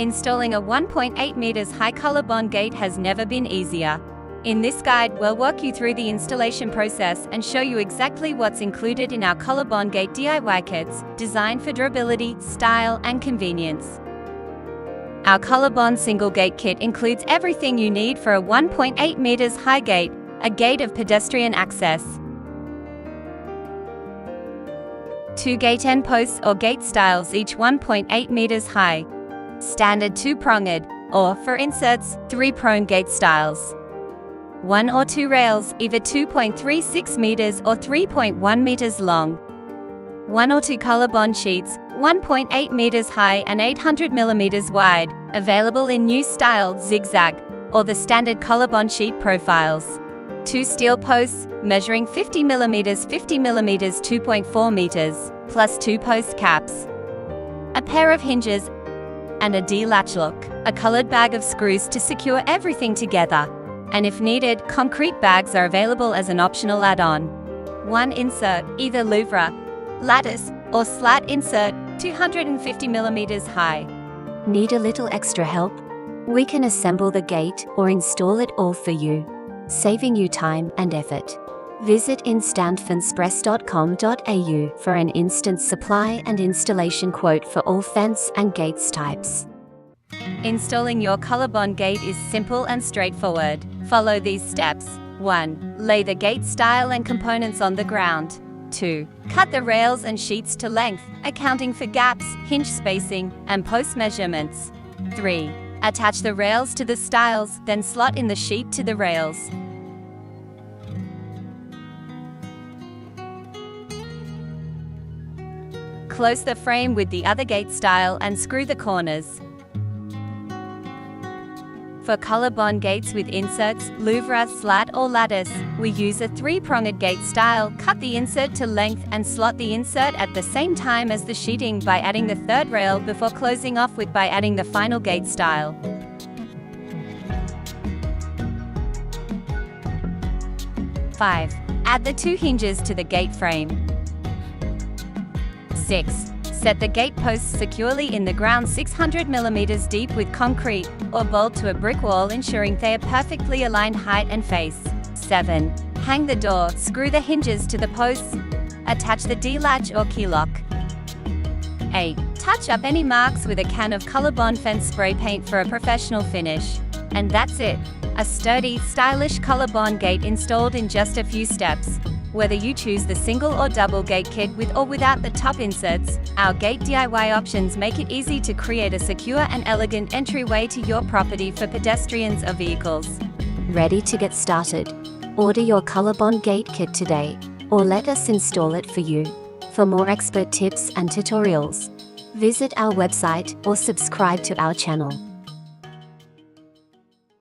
Installing a 1.8 meters high Colorbond gate has never been easier. In this guide, we'll walk you through the installation process and show you exactly what's included in our Colorbond Gate DIY kits, designed for durability, style, and convenience. Our Colorbond single gate kit includes everything you need for a 1.8 meters high gate, a gate of pedestrian access, 2 gate end posts or gate styles, each 1.8 meters high, standard 2-pronged, or, for inserts, 3-pronged gate styles, 1 or 2 rails, either 2.36 meters or 3.1 meters long, 1 or 2 Colorbond sheets, 1.8 meters high and 800 millimeters wide, available in new style zigzag, or the standard Colorbond sheet profiles, 2 steel posts, measuring 50 millimeters 2.4 meters, plus 2 post caps, a pair of hinges, and a D-latch lock, a colored bag of screws to secure everything together. And if needed, concrete bags are available as an optional add-on. 1 insert, either Louvre, Lattice, or Slat insert, 250 millimeters high. Need a little extra help? We can assemble the gate or install it all for you, saving you time and effort. Visit instantfencepress.com.au for an instant supply and installation quote for all fence and gates types. Installing your Colorbond gate is simple and straightforward. Follow these steps. 1. Lay the gate style and components on the ground. 2. Cut the rails and sheets to length, accounting for gaps, hinge spacing, and post measurements. 3. Attach the rails to the stiles, then slot in the sheet to the rails. Close the frame with the other gate style and screw the corners. For Colorbond gates with inserts, Louvre, Slat, or Lattice, we use a 3-pronged gate style. Cut the insert to length and slot the insert at the same time as the sheeting by adding the 3rd rail before closing off with by adding the final gate style. 5. Add the 2 hinges to the gate frame. 6. Set the gate posts securely in the ground 600 millimeters deep with concrete, or bolt to a brick wall, ensuring they are perfectly aligned height and face. 7. Hang the door, screw the hinges to the posts, attach the D-latch or key lock. 8. Touch up any marks with a can of Colorbond fence spray paint for a professional finish. And that's it. A sturdy, stylish Colorbond gate installed in just a few steps. Whether you choose the single or double gate kit with or without the top inserts, our gate DIY options make it easy to create a secure and elegant entryway to your property for pedestrians or vehicles. Ready to get started? Order your Colorbond gate kit today, or let us install it for you. For more expert tips and tutorials, visit our website or subscribe to our channel.